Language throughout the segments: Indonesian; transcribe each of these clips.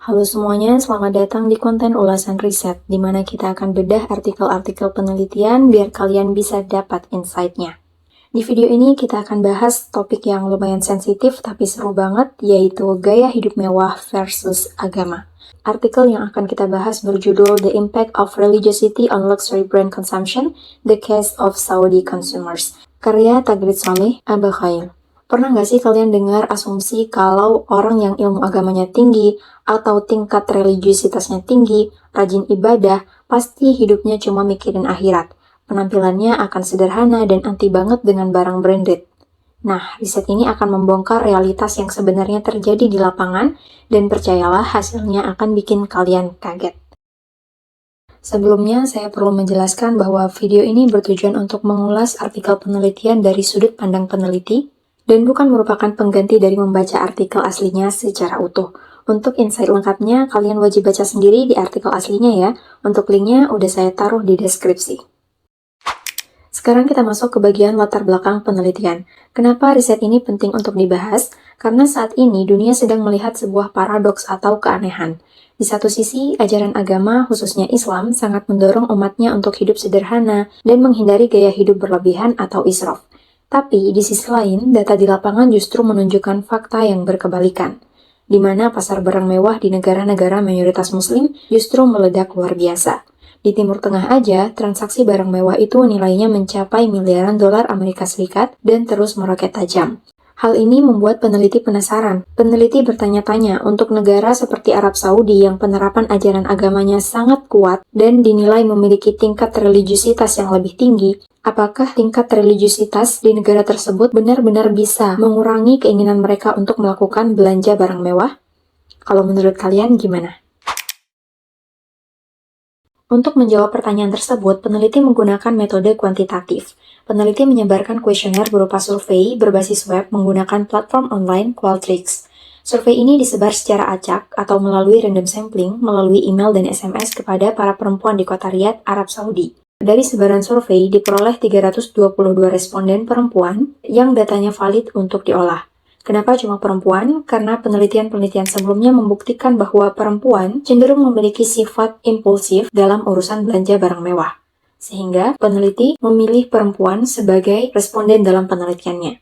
Halo semuanya, selamat datang di konten ulasan riset, di mana kita akan bedah artikel-artikel penelitian biar kalian bisa dapat insight-nya. Di video ini kita akan bahas topik yang lumayan sensitif tapi seru banget, yaitu gaya hidup mewah versus agama. Artikel yang akan kita bahas berjudul The Impact of Religiosity on Luxury Brand Consumption, The Case of Saudi Consumers, karya Tagrid Saleh Abakhail. Pernah nggak sih kalian dengar asumsi kalau orang yang ilmu agamanya tinggi atau tingkat religiusitasnya tinggi, rajin ibadah, pasti hidupnya cuma mikirin akhirat. Penampilannya akan sederhana dan anti banget dengan barang branded. Nah, riset ini akan membongkar realitas yang sebenarnya terjadi di lapangan dan percayalah hasilnya akan bikin kalian kaget. Sebelumnya, saya perlu menjelaskan bahwa video ini bertujuan untuk mengulas artikel penelitian dari sudut pandang peneliti, dan bukan merupakan pengganti dari membaca artikel aslinya secara utuh. Untuk insight lengkapnya, kalian wajib baca sendiri di artikel aslinya ya. Untuk linknya udah saya taruh di deskripsi. Sekarang kita masuk ke bagian latar belakang penelitian. Kenapa riset ini penting untuk dibahas? Karena saat ini dunia sedang melihat sebuah paradoks atau keanehan. Di satu sisi, ajaran agama, khususnya Islam, sangat mendorong umatnya untuk hidup sederhana dan menghindari gaya hidup berlebihan atau israf. Tapi, di sisi lain, data di lapangan justru menunjukkan fakta yang berkebalikan, di mana pasar barang mewah di negara-negara mayoritas muslim justru meledak luar biasa. Di Timur Tengah aja, transaksi barang mewah itu nilainya mencapai miliaran dolar Amerika Serikat dan terus meroket tajam. Hal ini membuat peneliti penasaran. Peneliti bertanya-tanya untuk negara seperti Arab Saudi yang penerapan ajaran agamanya sangat kuat dan dinilai memiliki tingkat religiusitas yang lebih tinggi, apakah tingkat religiusitas di negara tersebut benar-benar bisa mengurangi keinginan mereka untuk melakukan belanja barang mewah? Kalau menurut kalian gimana? Untuk menjawab pertanyaan tersebut, peneliti menggunakan metode kuantitatif. Peneliti menyebarkan kuesioner berupa survei berbasis web menggunakan platform online Qualtrics. Survei ini disebar secara acak atau melalui random sampling melalui email dan SMS kepada para perempuan di kota Riyadh, Arab Saudi. Dari sebaran survei diperoleh 322 responden perempuan yang datanya valid untuk diolah. Kenapa cuma perempuan? Karena penelitian-penelitian sebelumnya membuktikan bahwa perempuan cenderung memiliki sifat impulsif dalam urusan belanja barang mewah. Sehingga peneliti memilih perempuan sebagai responden dalam penelitiannya.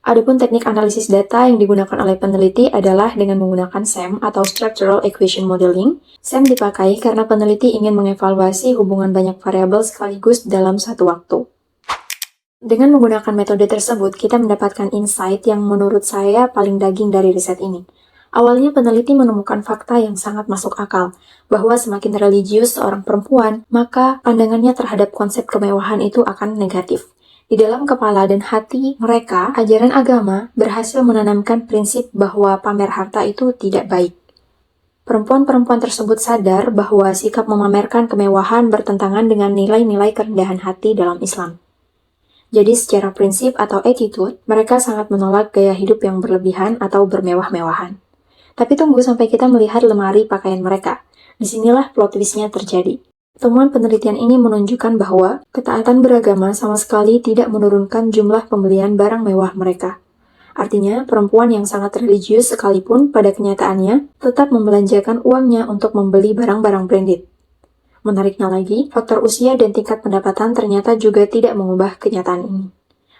Adapun teknik analisis data yang digunakan oleh peneliti adalah dengan menggunakan SEM atau Structural Equation Modeling. SEM dipakai karena peneliti ingin mengevaluasi hubungan banyak variabel sekaligus dalam satu waktu. Dengan menggunakan metode tersebut, kita mendapatkan insight yang menurut saya paling daging dari riset ini. Awalnya peneliti menemukan fakta yang sangat masuk akal, bahwa semakin religius seorang perempuan, maka pandangannya terhadap konsep kemewahan itu akan negatif. Di dalam kepala dan hati mereka, ajaran agama berhasil menanamkan prinsip bahwa pamer harta itu tidak baik. Perempuan-perempuan tersebut sadar bahwa sikap memamerkan kemewahan bertentangan dengan nilai-nilai kerendahan hati dalam Islam. Jadi secara prinsip atau attitude, mereka sangat menolak gaya hidup yang berlebihan atau bermewah-mewahan. Tapi tunggu sampai kita melihat lemari pakaian mereka. Disinilah plot twist-nya terjadi. Temuan penelitian ini menunjukkan bahwa ketaatan beragama sama sekali tidak menurunkan jumlah pembelian barang mewah mereka. Artinya, perempuan yang sangat religius sekalipun pada kenyataannya tetap membelanjakan uangnya untuk membeli barang-barang branded. Menariknya lagi, faktor usia dan tingkat pendapatan ternyata juga tidak mengubah kenyataan ini.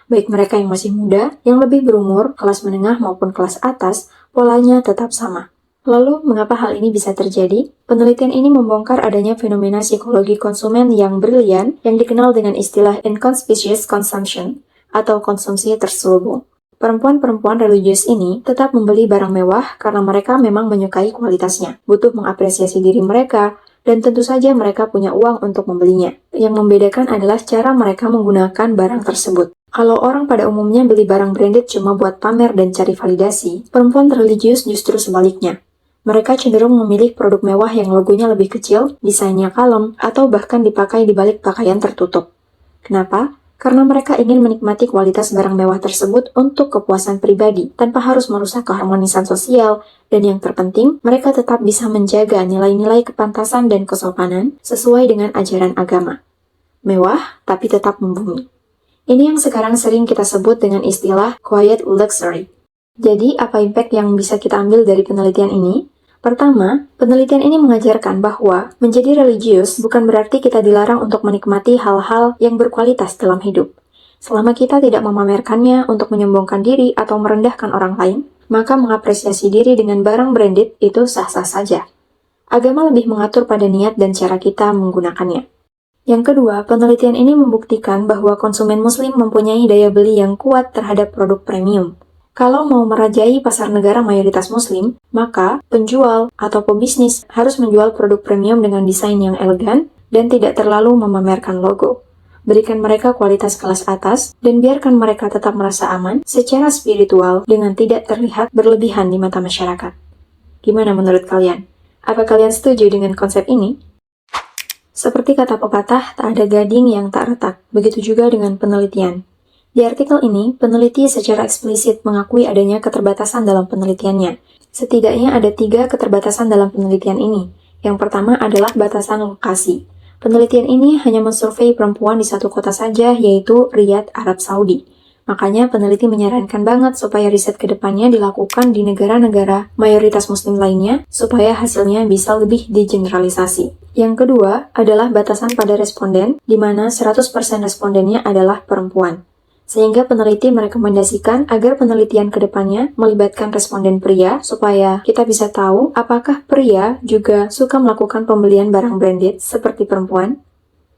Baik mereka yang masih muda, yang lebih berumur, kelas menengah maupun kelas atas, polanya tetap sama. Lalu, mengapa hal ini bisa terjadi? Penelitian ini membongkar adanya fenomena psikologi konsumen yang brilian yang dikenal dengan istilah inconspicuous consumption atau konsumsi terselubung. Perempuan-perempuan religius ini tetap membeli barang mewah karena mereka memang menyukai kualitasnya, butuh mengapresiasi diri mereka, dan tentu saja mereka punya uang untuk membelinya. Yang membedakan adalah cara mereka menggunakan barang tersebut. Kalau orang pada umumnya beli barang branded cuma buat pamer dan cari validasi, perempuan religius justru sebaliknya. Mereka cenderung memilih produk mewah yang logonya lebih kecil, desainnya kalem, atau bahkan dipakai di balik pakaian tertutup. Kenapa? Karena mereka ingin menikmati kualitas barang mewah tersebut untuk kepuasan pribadi, tanpa harus merusak keharmonisan sosial, dan yang terpenting, mereka tetap bisa menjaga nilai-nilai kepantasan dan kesopanan sesuai dengan ajaran agama. Mewah, tapi tetap membumi. Ini yang sekarang sering kita sebut dengan istilah quiet luxury. Jadi, apa impact yang bisa kita ambil dari penelitian ini? Pertama, penelitian ini mengajarkan bahwa menjadi religius bukan berarti kita dilarang untuk menikmati hal-hal yang berkualitas dalam hidup. Selama kita tidak memamerkannya untuk menyombongkan diri atau merendahkan orang lain, maka mengapresiasi diri dengan barang branded itu sah-sah saja. Agama lebih mengatur pada niat dan cara kita menggunakannya. Yang kedua, penelitian ini membuktikan bahwa konsumen muslim mempunyai daya beli yang kuat terhadap produk premium. Kalau mau merajai pasar negara mayoritas muslim, maka penjual atau pebisnis harus menjual produk premium dengan desain yang elegan dan tidak terlalu memamerkan logo. Berikan mereka kualitas kelas atas dan biarkan mereka tetap merasa aman secara spiritual dengan tidak terlihat berlebihan di mata masyarakat. Gimana menurut kalian? Apa kalian setuju dengan konsep ini? Seperti kata pepatah, tak ada gading yang tak retak. Begitu juga dengan penelitian. Di artikel ini, peneliti secara eksplisit mengakui adanya keterbatasan dalam penelitiannya. Setidaknya ada 3 keterbatasan dalam penelitian ini. Yang pertama adalah batasan lokasi. Penelitian ini hanya mensurvei perempuan di satu kota saja, yaitu Riyadh, Arab Saudi. Makanya peneliti menyarankan banget supaya riset ke depannya dilakukan di negara-negara mayoritas muslim lainnya, supaya hasilnya bisa lebih digeneralisasi. Yang kedua adalah batasan pada responden, di mana 100% respondennya adalah perempuan. Sehingga peneliti merekomendasikan agar penelitian ke depannya melibatkan responden pria supaya kita bisa tahu apakah pria juga suka melakukan pembelian barang branded seperti perempuan.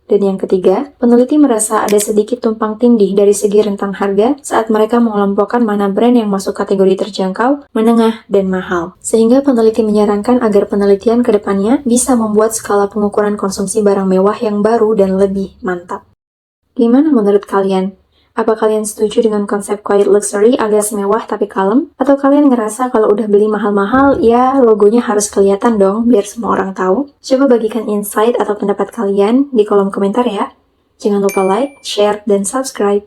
Dan yang ketiga, peneliti merasa ada sedikit tumpang tindih dari segi rentang harga saat mereka mengelompokkan mana brand yang masuk kategori terjangkau, menengah, dan mahal. Sehingga peneliti menyarankan agar penelitian ke depannya bisa membuat skala pengukuran konsumsi barang mewah yang baru dan lebih mantap. Gimana menurut kalian? Apa kalian setuju dengan konsep quiet luxury alias mewah tapi kalem? Atau kalian ngerasa kalau udah beli mahal-mahal, ya logonya harus kelihatan dong biar semua orang tahu? Coba bagikan insight atau pendapat kalian di kolom komentar ya. Jangan lupa like, share, dan subscribe.